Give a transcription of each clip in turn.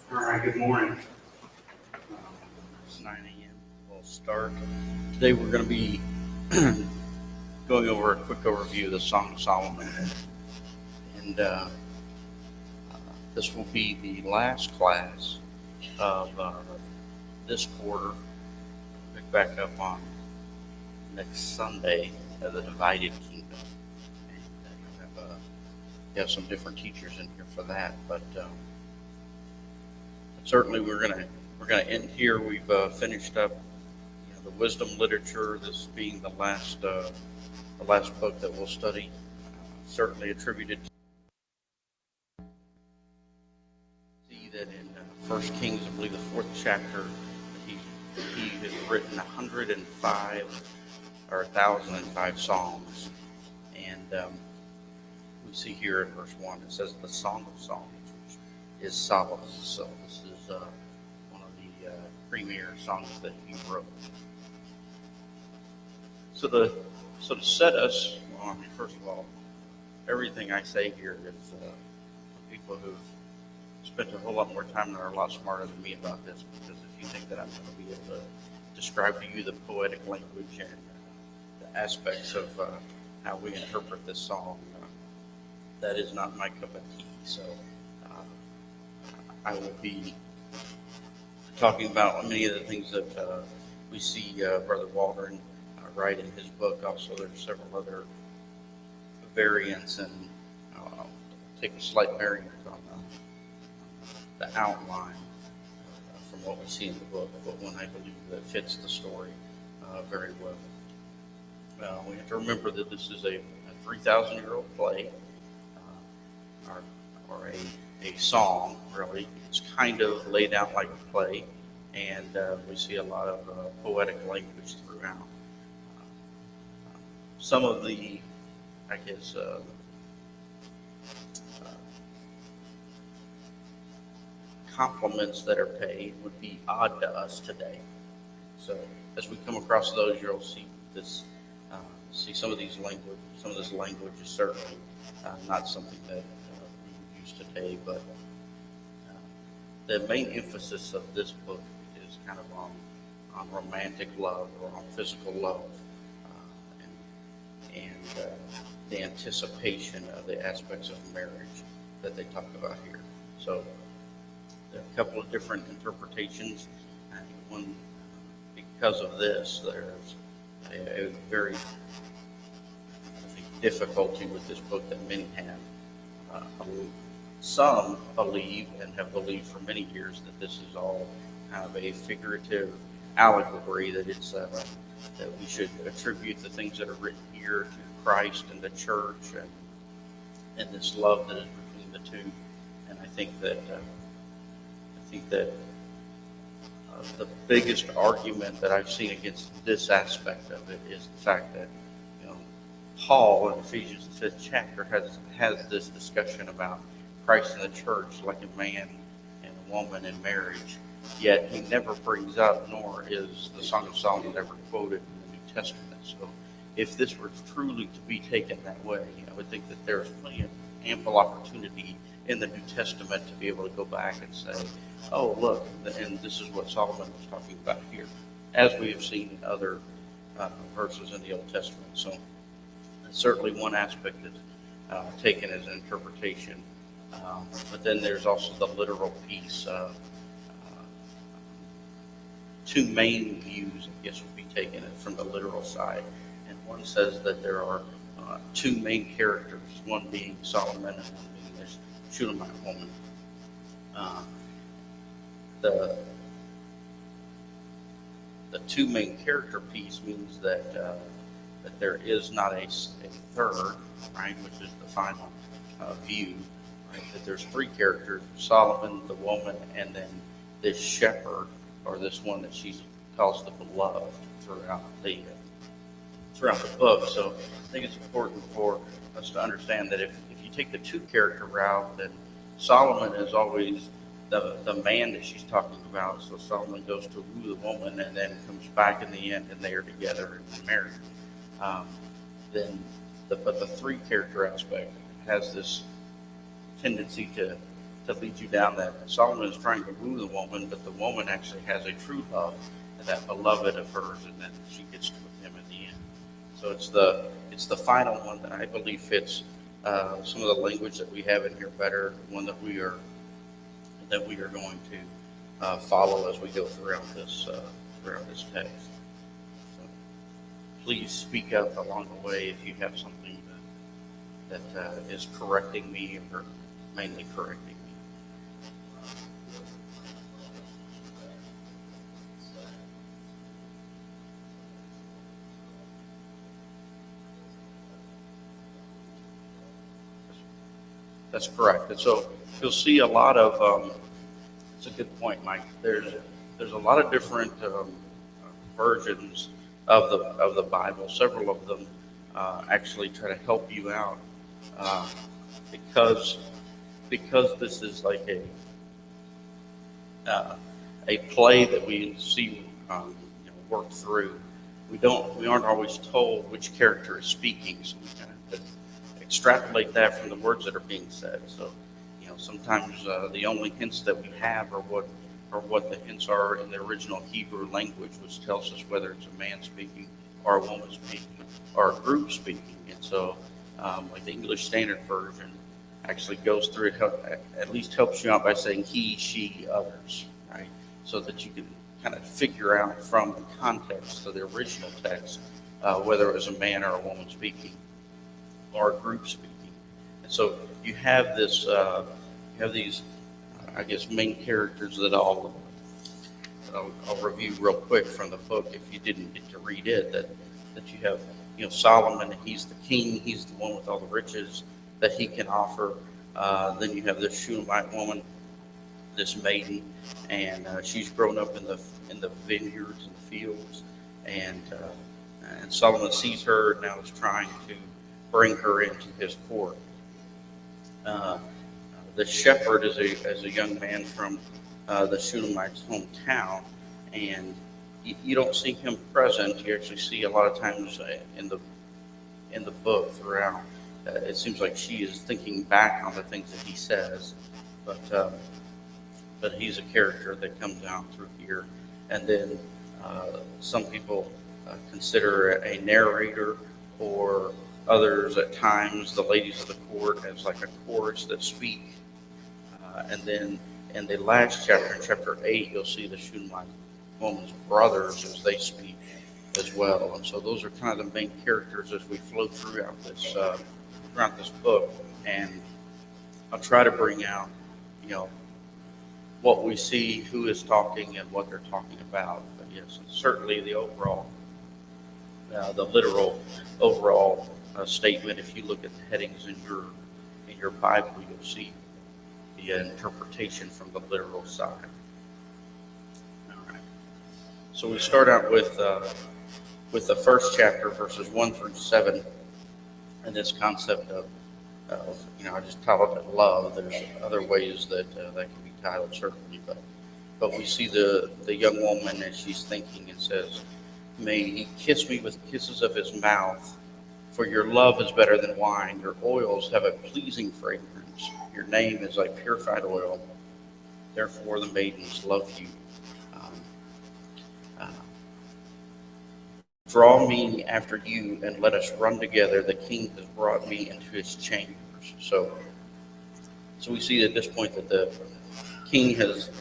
All right, good morning. It's 9 a.m. We'll start. Today we're going to be going over a quick overview of the Song of Solomon. And this will be the last class of this quarter. Pick back up on next Sunday of the Divided Kingdom. And you have some different teachers in here for that, but certainly we're gonna end here. We've finished up the wisdom literature. This being the last book that we'll study. Certainly attributed to see that in 1 Kings, I believe the 4th chapter, he has written 1,005 songs, and we see here in verse 1 it says the Song of Songs, which is Solomon. So this is one of the premier songs that he wrote. So to set us on, first of all, everything I say here is people who've spent a whole lot more time and are a lot smarter than me about this, because if you think that I'm going to be able to describe to you the poetic language and the aspects of how we interpret this song, that is not my cup of tea. So I will be talking about many of the things that we see Brother Waldron write in his book. Also, there's several other variants, and I'll take a slight variant on the outline from what we see in the book, but one I believe that fits the story very well. We have to remember that this is a 3,000-year-old play, or a song, really. It's kind of laid out like a play, and we see a lot of poetic language throughout. Some of the, I guess, compliments that are paid would be odd to us today. So as we come across those, you'll see this, see some of these language. Some of this language is certainly not something that we use today, but the main emphasis of this book is kind of on romantic love, or on physical love, and the anticipation of the aspects of marriage that they talk about here. So there are a couple of different interpretations, and one, because of this, there's a very difficulty with this book that many have. Some believe, and have believed for many years, that this is all kind of a figurative allegory, that it's that we should attribute the things that are written here to Christ and the church, and this love that is between the two. And I think that the biggest argument that I've seen against this aspect of it is the fact that Paul in Ephesians the 5th chapter has this discussion about Christ and the church like a man and a woman in marriage, yet he never brings up, nor is the Song of Solomon ever quoted in the New Testament. So if this were truly to be taken that way, I would think that there's plenty of ample opportunity in the New Testament to be able to go back and say, oh, look, and this is what Solomon was talking about here, as we have seen in other verses in the Old Testament. So certainly one aspect is taken as an interpretation, but then there's also the literal piece. Two main views, I guess, would be taken from the literal side. And one says that there are two main characters, one being Solomon and one being this Shunammite woman. The two main character piece means that that there is not a third, right, which is the final view, right, that there's three characters: Solomon, the woman, and then this shepherd, or this one that she calls the beloved throughout the book. So I think it's important for us to understand that if you take the two character route, then Solomon is always the man that she's talking about. So Solomon goes to woo the woman and then comes back in the end and they are together and married. But the three character aspect has this tendency to lead you down that Solomon is trying to woo the woman, but the woman actually has a true love, and that beloved of hers, and then she gets with him in the end. So it's the final one that I believe fits some of the language that we have in here better, one that we are going to follow as we go throughout this text. So please speak up along the way if you have something that is correcting me, or mainly correcting me. That's correct. And so you'll see a lot of, it's a good point, Mike. There's a lot of different versions of the Bible. Several of them actually try to help you out because this is like a play that we see work through. We aren't always told which character is speaking, so we kind of have to extrapolate that from the words that are being said. So, sometimes the only hints that we have are what the hints are in the original Hebrew language, which tells us whether it's a man speaking or a woman speaking or a group speaking. And so, like the English Standard Version actually goes through it, at least helps you out by saying he, she, others, right? So that you can kind of figure out from the context of the original text whether it was a man or a woman speaking, or a group speaking. And so you have this, these, I guess, main characters that I'll review real quick from the book if you didn't get to read it. That you have, Solomon, he's the king, he's the one with all the riches that he can offer. Then you have this Shunammite woman, this maiden, and she's grown up in the vineyards and the fields, and Solomon sees her and now is trying to bring her into his court. The shepherd is a young man from the Shunammite's hometown, and you don't see him present. You actually see a lot of times in the book throughout. It seems like she is thinking back on the things that he says, but he's a character that comes out through here. And then some people consider a narrator, or others at times the ladies of the court as like a chorus that speak. And then in the last chapter, in chapter 8, you'll see the Shunammite woman's brothers as they speak as well. And so those are kind of the main characters as we flow throughout this book. And I'll try to bring out, what we see, who is talking, and what they're talking about. But yes, certainly the overall, the literal overall statement. If you look at the headings in your Bible, you'll see the interpretation from the literal side. All right. So we start out with the first chapter, verses 1 through 7, and this concept of I just titled it love. There's other ways that can be titled, certainly, but we see the young woman as she's thinking and says, "May he kiss me with kisses of his mouth, For your love is better than wine. Your oils have a pleasing fragrance. Your name is like purified oil. Therefore, the maidens love you. Um, uh, Draw me after you, and let us run together. The king has brought me into his chambers. So we see at this point that the king has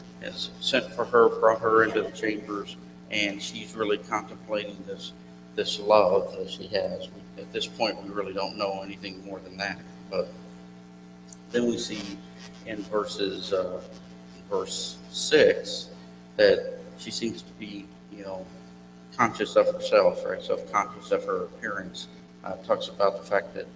sent for her, brought her into the chambers, and she's really contemplating this love that she has. At this point, we really don't know anything more than that. But then we see in verse 6 that she seems to be, conscious of herself, right? Self-conscious of her appearance. Talks about the fact that,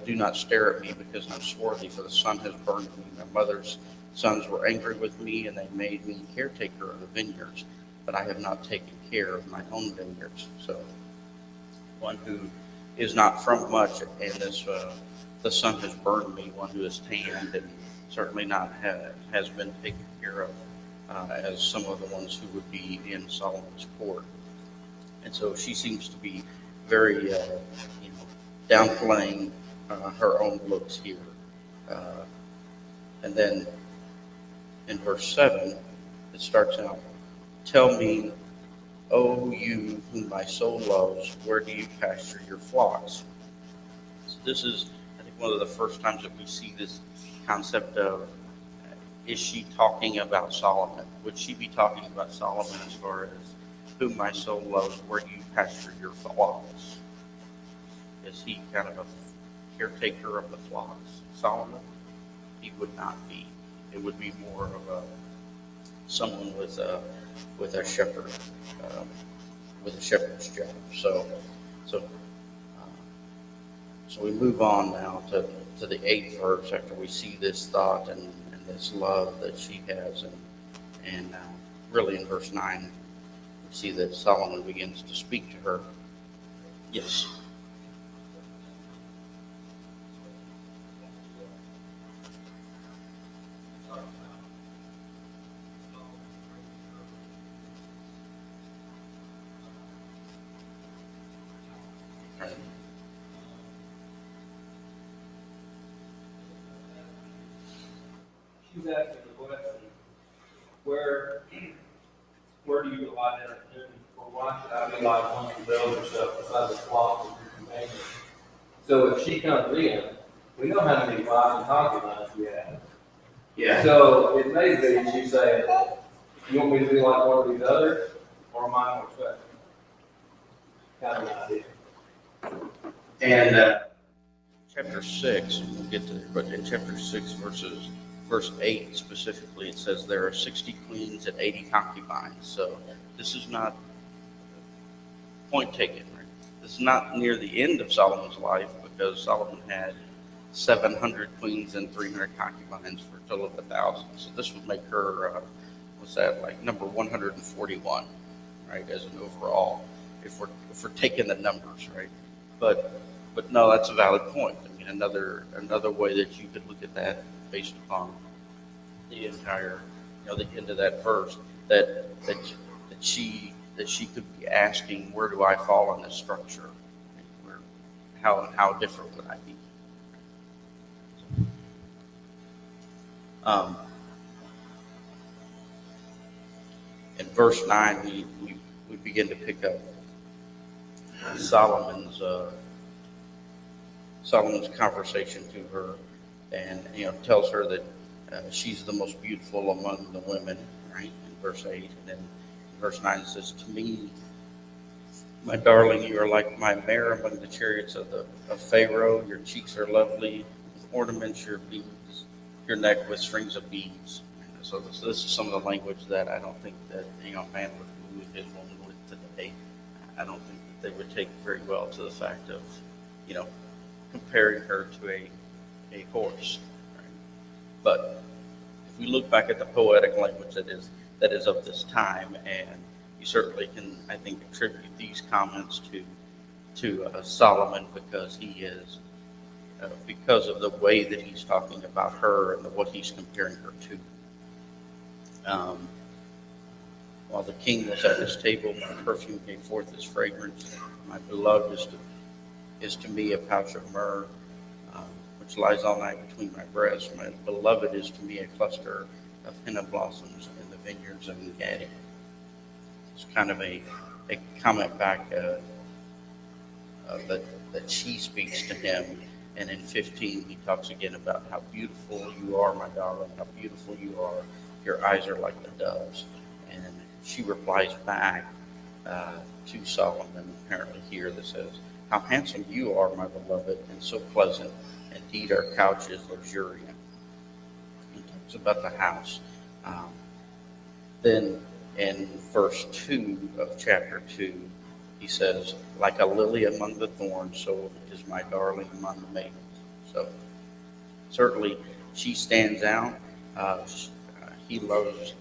do not stare at me because I'm swarthy, for the sun has burned me. My mother's sons were angry with me, and they made me caretaker of the vineyards, but I have not taken care of my own vineyards. So one who is not from much, and the sun has burned me, one who is tanned and certainly not has been taken care of as some of the ones who would be in Solomon's court. And so she seems to be very, downplaying her own looks here. And then in verse 7, it starts out, tell me, O you whom my soul loves, where do you pasture your flocks? So this is, I think, one of the first times that we see this concept of, is she talking about Solomon? Would she be talking about Solomon as far as, whom my soul loves, where do you pasture your flocks? Is he kind of a caretaker of the flocks? Solomon? He would not be. It would be more of someone with a shepherd, with a shepherd's job. So we move on now to the 8th verse after we see this thought and this love that she has, and really in verse 9 we see that Solomon begins to speak to her. Yes. She's asking the question, where do you rely on him, or why should I be like one of those yourself besides the flock of your companions? So if she comes in, we know how many wives and concubines we have. Yeah. So it may be she's saying, you want me to be like one of these others, or am I more special? Kind of an idea. And chapter 6, and we'll get to there, but in chapter 6, verse 8 specifically, it says there are 60 queens and 80 concubines. So this is not, point taken, right? This is not near the end of Solomon's life, because Solomon had 700 queens and 300 concubines for a total of 1,000. So this would make her, like number 141, right, as an overall, if we're taking the numbers, right? But no, that's a valid point. I mean, another way that you could look at that based upon the entire, the end of that verse, that she could be asking, where do I fall in this structure? How different would I be? In verse 9, we begin to pick up Solomon's conversation to her, and tells her that she's the most beautiful among the women, right? In verse 8, and then in verse 9 it says, to me, my darling, you are like my mare among the chariots of Pharaoh. Your cheeks are lovely with ornaments, your beads, your neck with strings of beads. So this is some of the language that I don't think that a man would woo his woman with today. I don't think that they would take very well to the fact of, comparing her to a horse. Right? But if we look back at the poetic language that is of this time, and you certainly can, I think, attribute these comments to Solomon, because he is because of the way that he's talking about her and what he's comparing her to. While the king was at his table, my perfume came forth as fragrance. My beloved is to me a pouch of myrrh, which lies all night between my breasts. My beloved is to me a cluster of henna blossoms in the vineyards of Engedi. It's kind of a comment back that she speaks to him. And in 15, he talks again about how beautiful you are, my darling, how beautiful you are. Your eyes are like the doves. And she replies back to Solomon, apparently here, that says, how handsome you are, my beloved, and so pleasant. Indeed, our couch is luxuriant. He talks about the house. Then in verse 2 of chapter 2, he says, like a lily among the thorns, so is my darling among the maidens. So certainly she stands out. He loves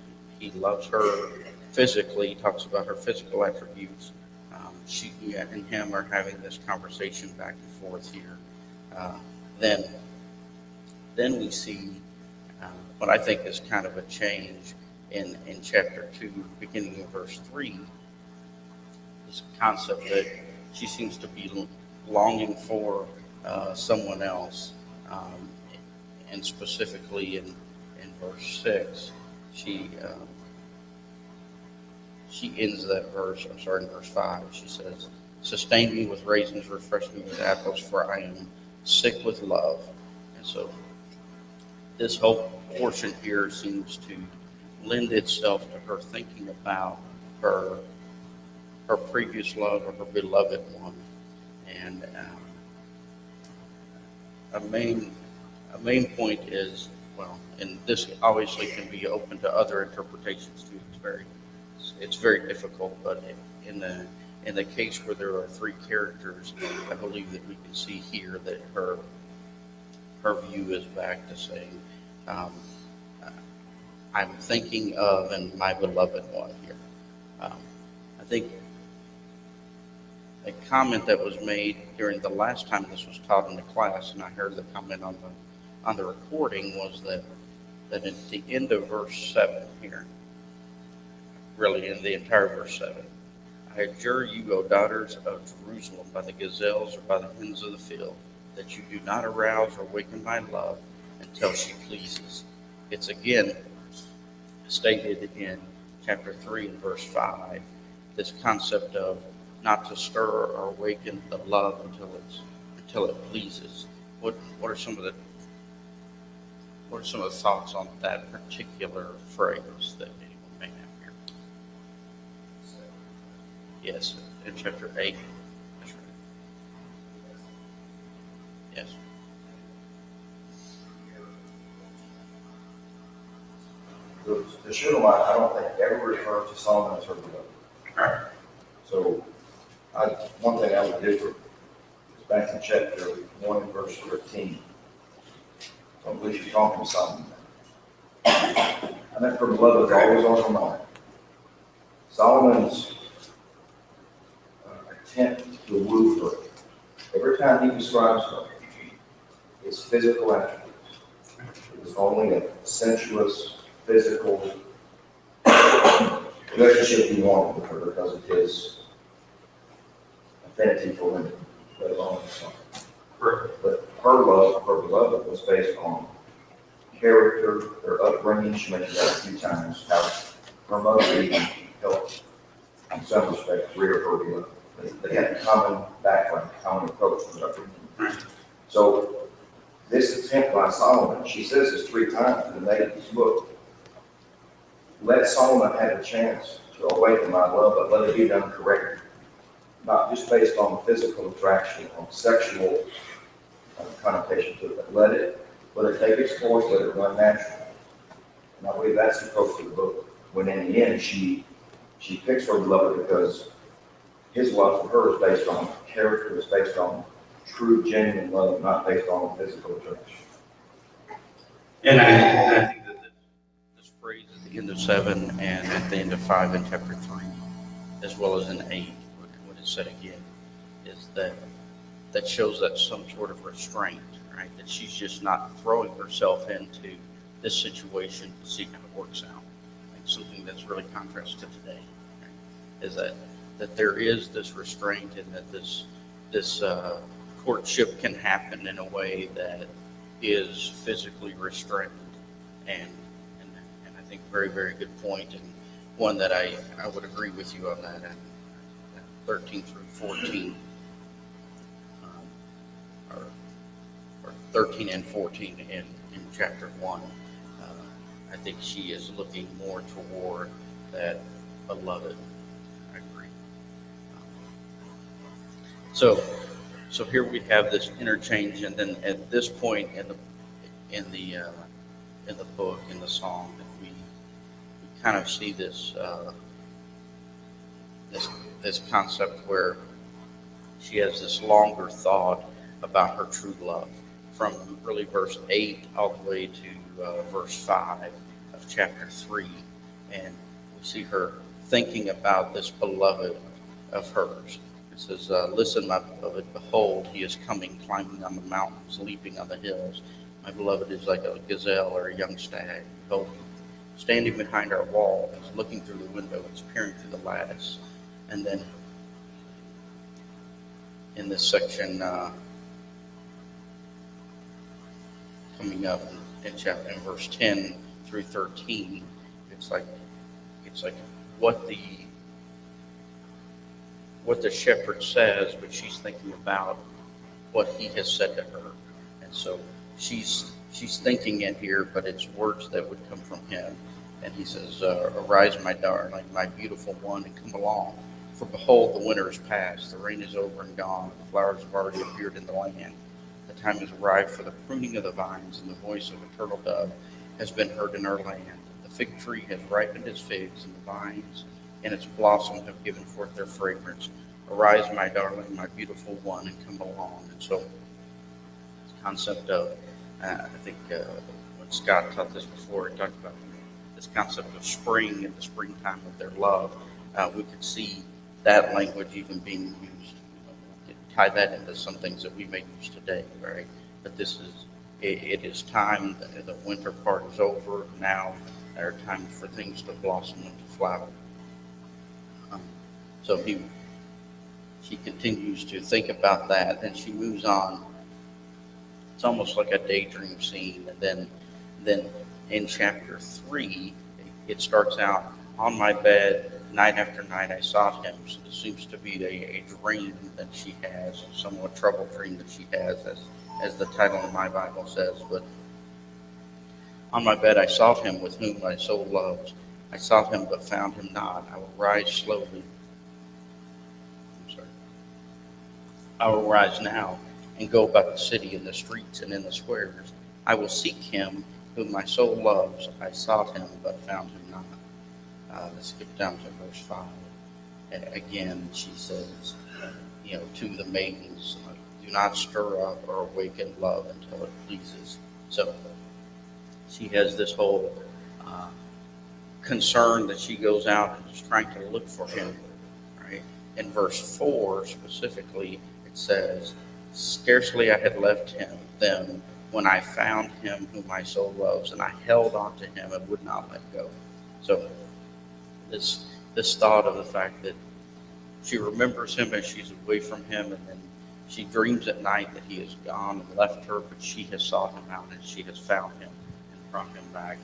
her physically. He talks about her physical attributes. She and him are having this conversation back and forth here. Then we see what I think is kind of a change in chapter 2, beginning in verse 3. This concept that she seems to be longing for someone else, and specifically in verse 6, she ends that verse. I'm sorry, in verse 5, she says, "Sustain me with raisins, refresh me with apples, for I am sick with love." And so this whole portion here seems to lend itself to her thinking about her previous love, or her beloved one. And a main point is, well, and this obviously can be open to other interpretations too. It's very difficult, but in the case where there are three characters, I believe that we can see here that her view is back to saying, I'm thinking of and my beloved one here. I think a comment that was made during the last time this was taught in the class, and I heard the comment on the recording, was that at the end of verse 7 here, really in the entire verse 7, I adjure you, O daughters of Jerusalem, by the gazelles or by the hens of the field, that you do not arouse or waken my love until she pleases. It's again stated in chapter 3 and verse 5, this concept of not to stir or awaken the love until it pleases. What are some of the thoughts on that particular phrase that anyone may have here? Yes, in chapter 8. That's right. Yes. The Shunammite, I don't think ever refers to Solomon as her beloved. So, one thing I would do is back in chapter 1 and verse 13. I don't believe she's talking to Solomon. I think her beloved is always on her mind. Solomon's attempt to woo her, every time he describes her, is physical attributes. It is only a sensuous, physical relationship he wanted with her because of his affinity for women, let alone his son. But her love, her beloved, was based on character, her upbringing. She mentioned that a few times, how her mother even helped, in some respect, rear her beloved. They had a common background, common approach to upbringing. So, this attempt by Solomon, she says this 3 times in the Maiden's book. Let Solomon have a chance to awaken my love, but let it be done correctly. Not just based on physical attraction, on sexual connotation to it, but let it take its course, let it run naturally. And I believe that's the approach to the book. When in the end, she picks her beloved because his love for her is based on character, is based on true, genuine love, not based on physical attraction. And I think that this phrase at the end of 7 and at the end of 5 in chapter 3, as well as in 8, what it said again, is that shows that some sort of restraint, right? That she's just not throwing herself into this situation to see how it works out. Like something that's really contrast to today, right? Is that there is this restraint, and that this courtship can happen in a way that is physically restrained. And, and I think very, very good point, and one that I would agree with you on that. And 13 through 14, or 13 and 14 in chapter 1. I think she is looking more toward that beloved. I agree. So here we have this interchange, and then at this point in the book, in the song, that we kind of see this this concept where she has this longer thought about her true love, from really verse 8 all the way to verse 5 of chapter 3, and we see her thinking about this beloved of hers. It says, "Listen, my beloved, behold, he is coming, climbing on the mountains, leaping on the hills. My beloved is like a gazelle or a young stag. Behold, standing behind our wall, he's looking through the window, he's peering through the lattice." And then in this section, coming up in verse 10 through 13, it's like what the shepherd says, but she's thinking about what he has said to her. And so she's thinking it here, but it's words that would come from him. And he says, "Arise, my darling, my beautiful one, and come along. For behold, the winter is past, the rain is over and gone, the flowers have already appeared in the land. The time has arrived for the pruning of the vines, and the voice of a turtle dove has been heard in our land. The fig tree has ripened its figs, and the vines and its blossom have given forth their fragrance. Arise, my darling, my beautiful one, and come along." And so this concept of, I think when Scott taught this before, he talked about this concept of spring and the springtime of their love. We could see that language even being used. We could tie that into some things that we may use today, right? But it is time, the winter part is over. Now there are times for things to blossom and to flower. So she continues to think about that, and she moves on. It's almost like a daydream scene. And then in chapter 3, it starts out, "On my bed, night after night, I sought him." So this seems to be a dream that she has, a somewhat troubled dream that she has, as the title of my Bible says. But "On my bed, I sought him with whom my soul loves. I sought him, but found him not. I will rise slowly. I will rise now and go about the city in the streets and in the squares. I will seek him whom my soul loves. I sought him, but found him not." Let's skip down to verse 5. Again, she says, to the maidens, "Do not stir up or awaken love until it pleases." So she has this whole concern that she goes out and is trying to look for him, right? In verse 4 specifically, it says, "Scarcely I had left them when I found him whom my soul loves, and I held on to him and would not let go." So this thought of the fact that she remembers him as she's away from him, and then she dreams at night that he is gone and left her, but she has sought him out and she has found him and brought him back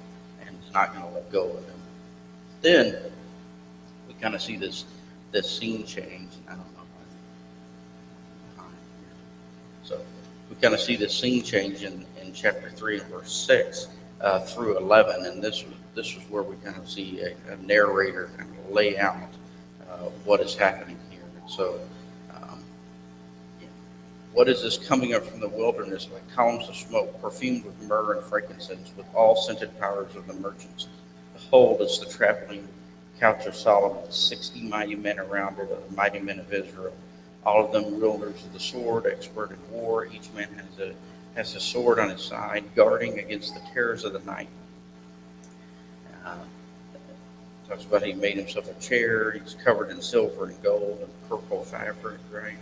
and is not going to let go of him. Then we kind of see this scene change. I don't know. So we kind of see this scene change in chapter 3 and verse 6 through 11, and this was where we kind of see a narrator kind of lay out what is happening here. And so, what is this coming up from the wilderness like columns of smoke, perfumed with myrrh and frankincense, with all scented powders of the merchants? Behold, it's the traveling couch of Solomon, 60 mighty men around it, the mighty men of Israel. All of them wielders of the sword, expert in war. Each man has a sword on his side, guarding against the terrors of the night. Talks about he made himself a chair. He's covered in silver and gold and purple fabric, right?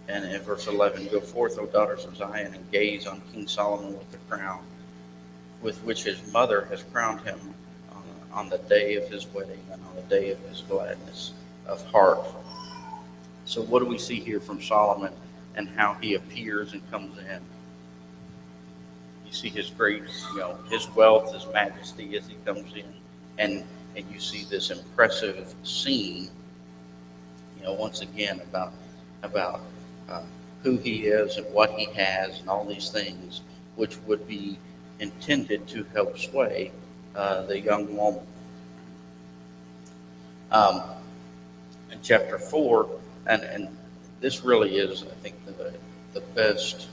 And in verse 11, "Go forth, O daughters of Zion, and gaze on King Solomon with the crown, with which his mother has crowned him on the day of his wedding and on the day of his gladness of heart." So what do we see here from Solomon and how he appears and comes in. You see his great, his wealth, his majesty as he comes in, and you see this impressive scene, once again about who he is and what he has and all these things, which would be intended to help sway the young woman. In chapter 4, and this really is, I think, the best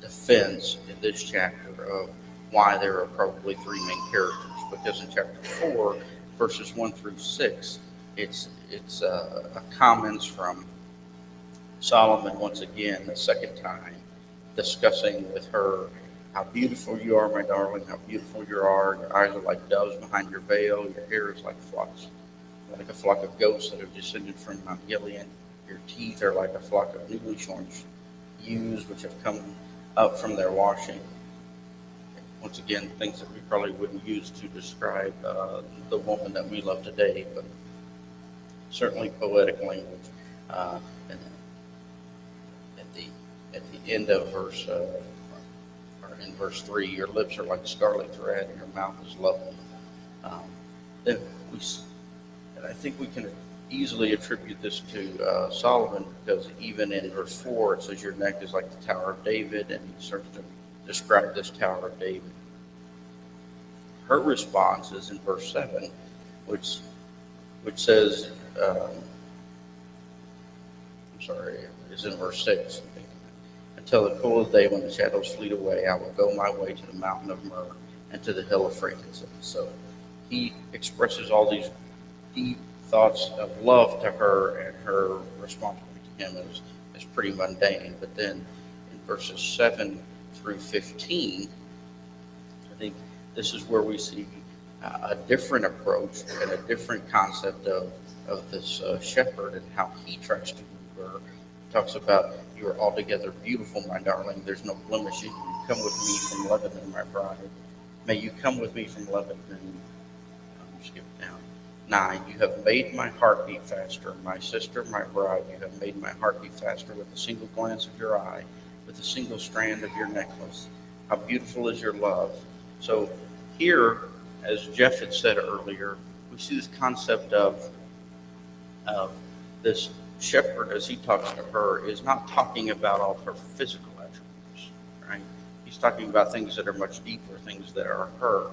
defense in this chapter of why there are probably three main characters. Because in chapter 4, verses 1 through 6, it's comments from Solomon once again, the second time, discussing with her how beautiful you are, my darling, how beautiful you are. Your eyes are like doves behind your veil. Your hair is like a flock of goats that have descended from Mount Gilead. Your teeth are like a flock of newly shorn ewes which have come up from their washing. Once again, things that we probably wouldn't use to describe the woman that we love today, but certainly poetic language. And at the end of verse, or in verse 3, your lips are like scarlet thread, and your mouth is lovely. And I think we can easily attribute this to Solomon, because even in verse 4, it says your neck is like the Tower of David, and he starts to describe this Tower of David. Her response is in verse 7, which says, is in verse 6. Until the cool of the day when the shadows fleet away, I will go my way to the mountain of myrrh and to the hill of frankincense. So he expresses all these deep thoughts of love to her, and her response to him is pretty mundane. But then in verses 7 through 15, I think this is where we see a different approach and a different concept of this shepherd and how he tries to move her. He talks about, you are altogether beautiful, my darling. There's no blemish in you. Come with me from Lebanon, my bride. May you come with me from Lebanon. Skip down. 9, you have made my heart beat faster, my sister, my bride. You have made my heart beat faster with a single glance of your eye, with a single strand of your necklace. How beautiful is your love. So here, as Jeff had said earlier, we see this concept of this shepherd, as he talks to her, is not talking about all her physical attributes, right? He's talking about things that are much deeper, things that are her,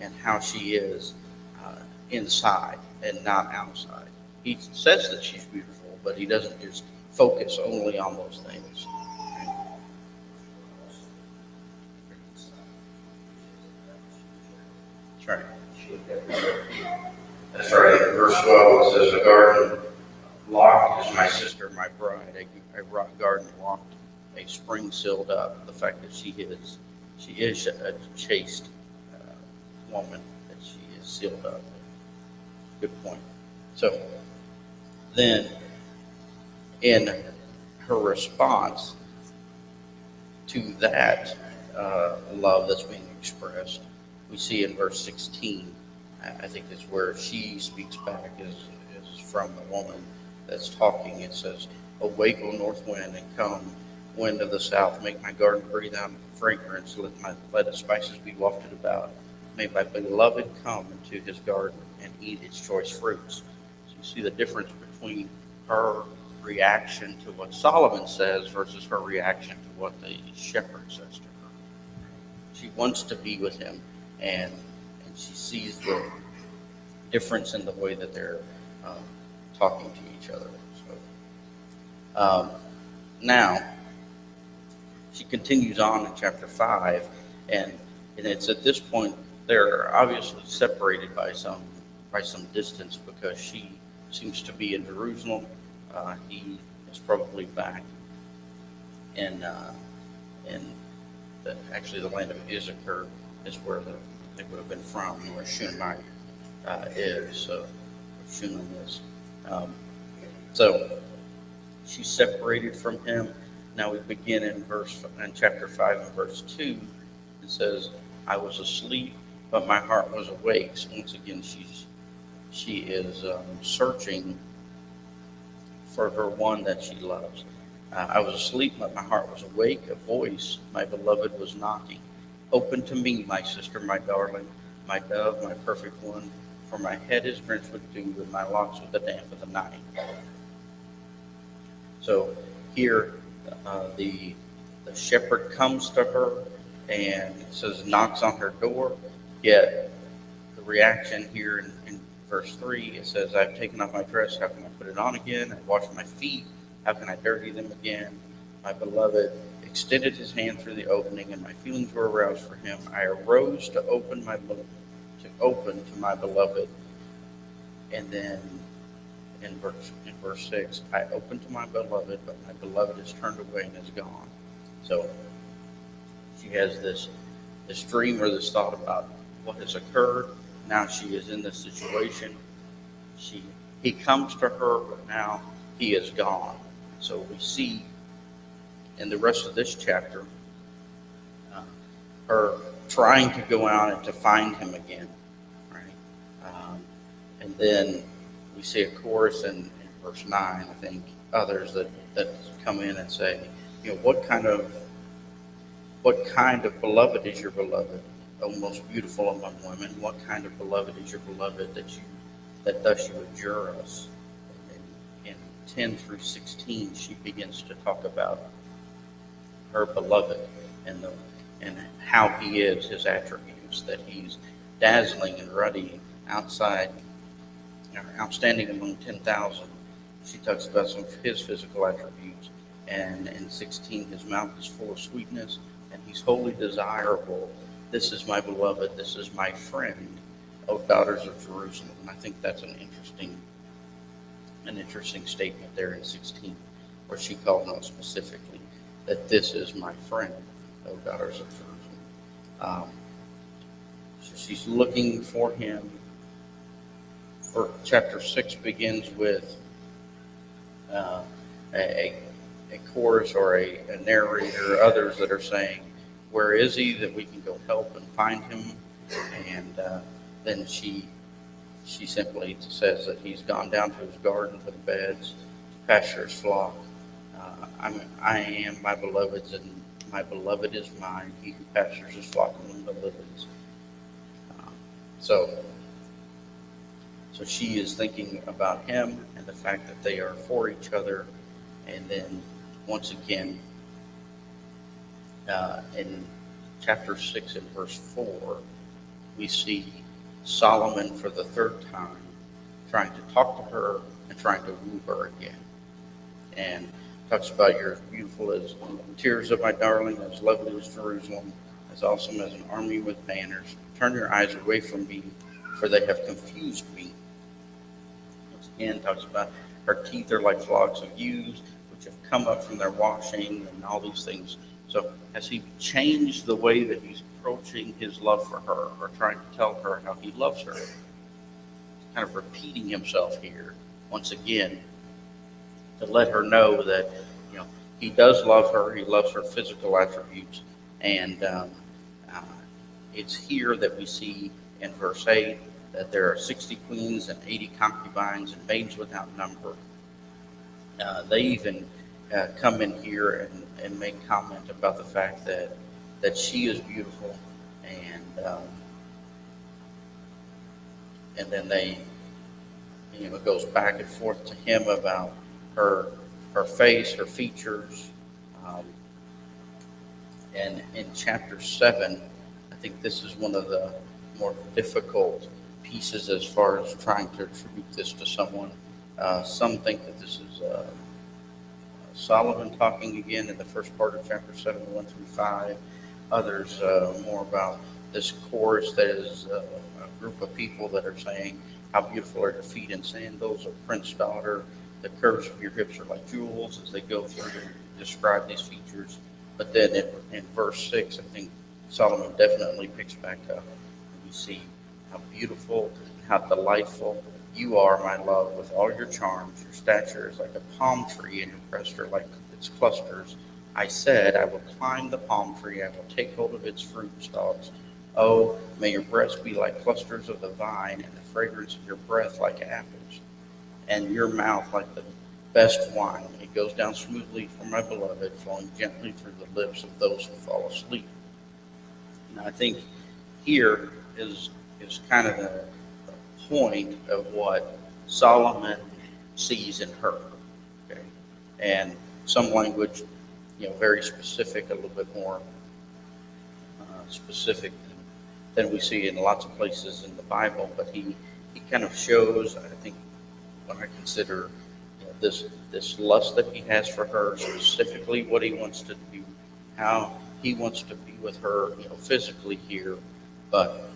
and how she is inside and not outside. He says that she's beautiful, but he doesn't just focus only on those things. That's right. That's right. In verse 12, it says, a garden locked is my sister, my bride. A rock garden locked, a spring sealed up. The fact that she is a chaste woman, that she is sealed up. Good point. So then, in her response to that love that's being expressed, we see in verse 16, I think is where she speaks back, is from the woman that's talking. It says, awake, O north wind, and come, wind of the south, make my garden breathe out fragrance, let its spices be wafted about. May my beloved come into his garden and eat its choice fruits. So you see the difference between her reaction to what Solomon says versus her reaction to what the shepherd says to her. She wants to be with him, and she sees the difference in the way that they're talking to each other. So, now, she continues on in chapter 5, and it's at this point they're obviously separated by some distance, because she seems to be in Jerusalem. He is probably back in actually the land of Issachar is where they would have been from, where Shunammite is. So Shunem is. So she's separated from him. Now we begin in chapter 5 and verse 2. It says, I was asleep, but my heart was awake. So once again, she is searching for her one that she loves. I was asleep, but my heart was awake. A voice, my beloved, was knocking. Open to me, my sister, my darling, my dove, my perfect one, for my head is drenched with dew, and my locks with the damp of the night. So here, the shepherd comes to her and it says knocks on her door. Yet the reaction here in verse 3, it says, I've taken off my dress. How can I put it on again? I've washed my feet. How can I dirty them again? My beloved extended his hand through the opening, and my feelings were aroused for him. I arose to open to my beloved. And then in verse 6, I opened to my beloved, but my beloved is turned away and is gone. So she has this dream or this thought about what has occurred. Now she is in this situation. He comes to her, but now he is gone. So we see in the rest of this chapter her trying to go out and to find him again, right? And then we see a chorus in verse 9, I think, others that come in and say, what kind of beloved is your beloved, O most beautiful among women? What kind of beloved is your beloved that thus you adjure us? And in 10 through 16, she begins to talk about her beloved and how he is, his attributes, that he's dazzling and ruddy outside, outstanding among 10,000. She talks about some of his physical attributes. And in 16, his mouth is full of sweetness, and he's wholly desirable. This is my beloved, this is my friend, O daughters of Jerusalem. And I think that's an interesting statement there in 16, where she called out specifically that this is my friend, O daughters of Jerusalem. So she's looking for him. Chapter 6 begins with a chorus or a narrator, others that are saying, where is he, that we can go help and find him? And then she simply says that he's gone down to his garden for the beds, to pasture his flock. I am my beloved's, and my beloved is mine, he who pastures his flock among the lilies. So she is thinking about him and the fact that they are for each other. And then once again, in chapter 6 and verse 4, we see Solomon for the third time trying to talk to her and trying to woo her again. And talks about, you're as beautiful as tears of my darling, as lovely as Jerusalem, as awesome as an army with banners. Turn your eyes away from me, for they have confused me. Once again, talks about her teeth are like flocks of ewes, which have come up from their washing, and all these things. So has he changed the way that he's approaching his love for her, or trying to tell her how he loves her? He's kind of repeating himself here once again to let her know that he does love her. He loves her physical attributes, and it's here that we see in verse 8 that there are 60 queens and 80 concubines and maids without number. They even come in here and make comment about the fact that she is beautiful, and then they, it goes back and forth to him about her face, her features, and in chapter 7, I think this is one of the more difficult pieces as far as trying to attribute this to someone. Some think that this is Solomon talking again in the first part of chapter 7, 1 through 5. Others more about this chorus that is a group of people that are saying, how beautiful are your feet in sandals, O prince daughter. The curves of your hips are like jewels, as they go through and describe these features. But then in verse 6, I think Solomon definitely picks back up. We see how beautiful, how delightful you are, my love, with all your charms. Your stature is like a palm tree, and your breasts are like its clusters. I said, I will climb the palm tree, I will take hold of its fruit stalks. Oh, may your breasts be like clusters of the vine, and the fragrance of your breath like apples, and your mouth like the best wine. It goes down smoothly for my beloved, flowing gently through the lips of those who fall asleep. And I think here is kind of the point of what Solomon sees in her. Okay, and some language, very specific, a little bit more specific than we see in lots of places in the Bible. But he kind of shows, I think, when I consider this lust that he has for her, specifically what he wants to do, how he wants to be with her, physically here, but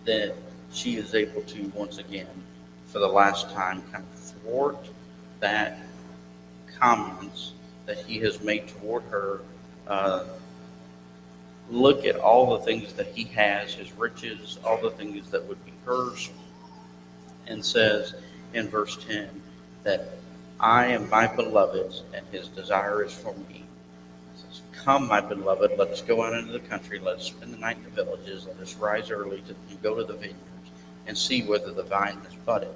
then she is able to once again, for the last time, kind of thwart that comments that he has made toward her. Look at all the things that he has, his riches, all the things that would be hers, and says in verse 10 that I am my beloved's and his desire is for me. He says, come, my beloved, let us go out into the country, let us spend the night in the villages, let us rise early and go to the vineyards and see whether the vine has budded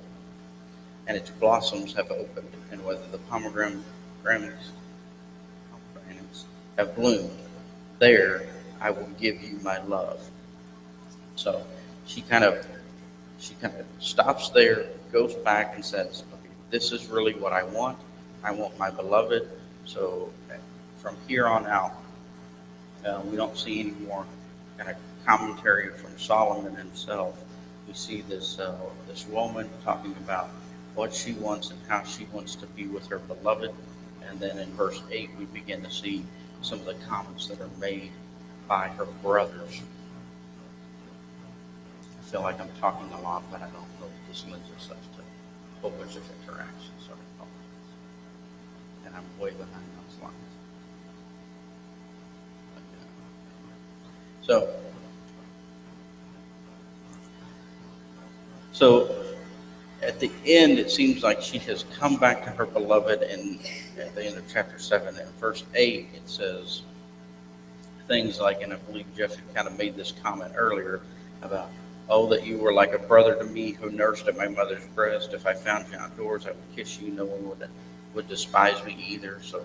and its blossoms have opened, and whether the pomegranates have bloomed. There I will give you my love. So she kind of stops there, goes back and says, okay, this is really what I want. I want my beloved. So from here on out, we don't see any more kind of commentary from Solomon himself. We see this woman talking about what she wants and how she wants to be with her beloved. And then in verse 8, we begin to see some of the comments that are made by her brothers. I feel like I'm talking a lot, but I don't know if this lends itself to a whole bunch of interaction. So I apologize. And I'm way behind on slides. So at the end, it seems like she has come back to her beloved, and at the end of chapter 7, in verse 8, it says things like, and I believe Jeff had kind of made this comment earlier about, oh, that you were like a brother to me who nursed at my mother's breast. If I found you outdoors, I would kiss you. No one would despise me either. So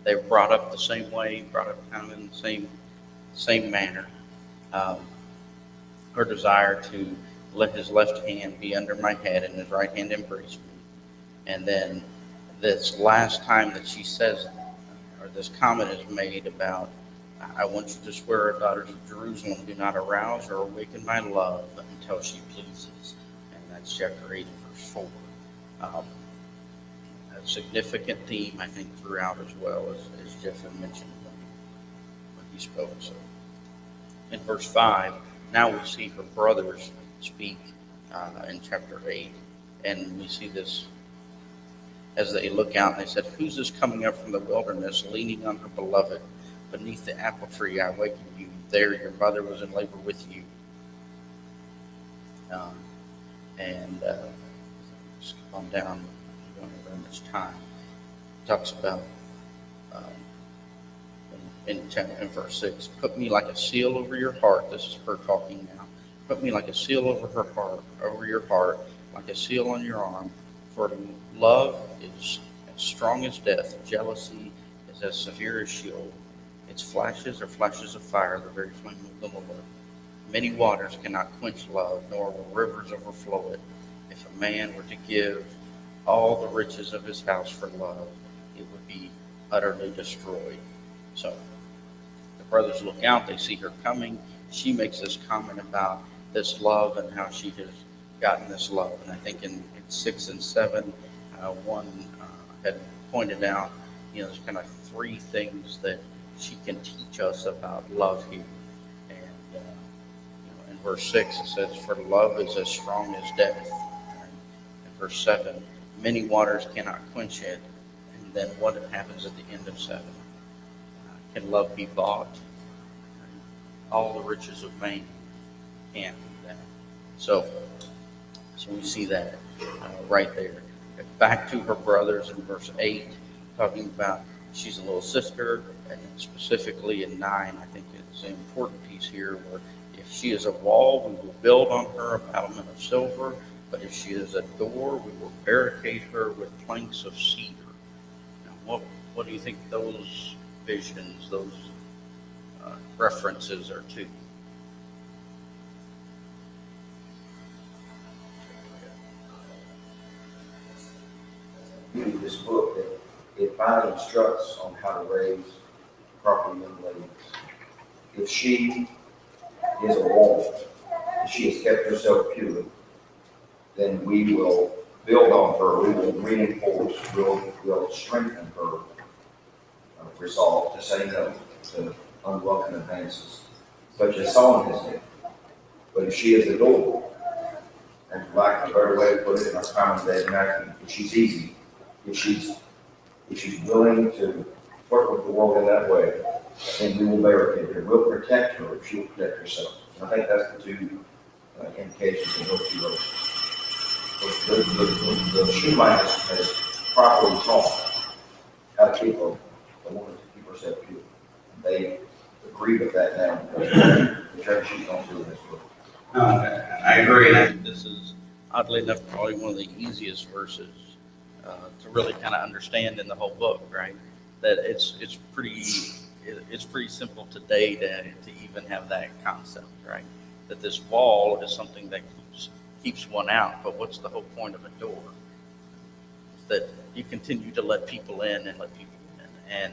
they were brought up the same way, brought up kind of in the same manner. Her desire to let his left hand be under my head and his right hand embrace me. And then this last time that she says, or this comment is made about, I want you to swear, daughters of Jerusalem, do not arouse or awaken my love until she pleases. And that's chapter 8, verse 4. A significant theme, I think, throughout as well, as Jeff had mentioned when he spoke. So in verse 5, now we see her brothers speak in chapter 8. And we see this as they look out, and they said, who's this coming up from the wilderness, leaning on her beloved? Beneath the apple tree I awakened you. There your mother was in labor with you. Skip on down, we don't have very much time. It talks about in verse 6, put me like a seal over your heart. This is her talking now. Put me like a seal over your heart, like a seal on your arm. For love is as strong as death. Jealousy is as severe as Sheol. Its flashes are flashes of fire, the very flame of the Lord. Many waters cannot quench love, nor will rivers overflow it. If a man were to give all the riches of his house for love, it would be utterly destroyed. So the brothers look out, they see her coming. She makes this comment about this love and how she has gotten this love. And I think in 6 and 7, one had pointed out, there's kind of 3 things that she can teach us about love here. And in verse 6 it says, for love is as strong as death. And in verse 7, many waters cannot quench it. And then what happens at the end of 7? Can love be bought? All the riches of man can't do that. So we see that right there. Back to her brothers in verse 8, talking about she's a little sister, and specifically in 9, I think it's an important piece here, where if she is a wall, we will build on her a battlement of silver. But if she is a door, we will barricade her with planks of cedar. Now, what do you think those visions, those references are to? Reading this book, it finally instructs on how to raise proper young ladies. If she is a woman, if she has kept herself pure, then we will build on her, we will reinforce, we'll strengthen her resolve to say no to unwelcome advances, such as Solomon has done. But if she is a door, and for lack of a better way to put it in our common day vernacular, if she's easy, if she's willing to work with the world in that way, then we will barricade her. We'll protect her if she will protect herself. And I think that's the two indications of what she wrote. The Shemite has properly taught how to keep a woman to keep herself pure. And they agree with that now because the church she's going through this book. I agree. And this is, oddly enough, probably one of the easiest verses to really kind of understand in the whole book, right? That it's pretty simple today to even have that concept, right? That this wall is something that keeps one out, but what's the whole point of a door? It's that you continue to let people in and let people in,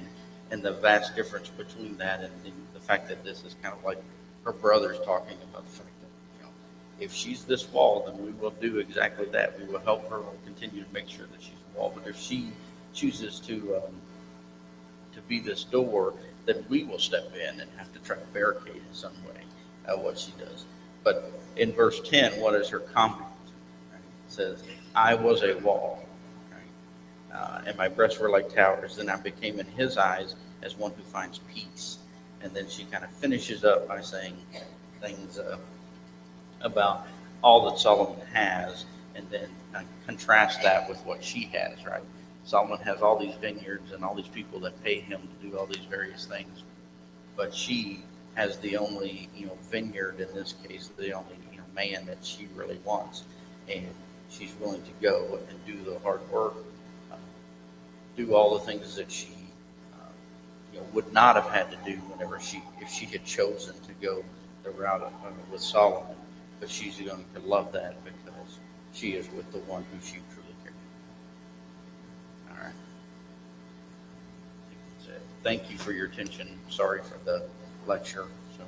and the vast difference between that and the fact that this is kind of like her brother's talking about the fact that, if she's this wall, then we will do exactly that. We will help her. We'll continue to make sure that she's a wall. But if she chooses to be this door, then we will step in and have to try to barricade in some way what she does. But in verse 10, what is her comment? Right? It says, I was a wall, right? And my breasts were like towers. Then I became in his eyes as one who finds peace. And then she kind of finishes up by saying things about all that Solomon has, and then contrast that with what she has, right? Solomon has all these vineyards and all these people that pay him to do all these various things, but she has the only, vineyard in this case, the only, man that she really wants, and she's willing to go and do the hard work, do all the things that she, would not have had to do if she had chosen to go the route with Solomon. But she's going to love that because she is with the one who she truly cares for. All right. I think that's it. Thank you for your attention. Sorry for the lecture. So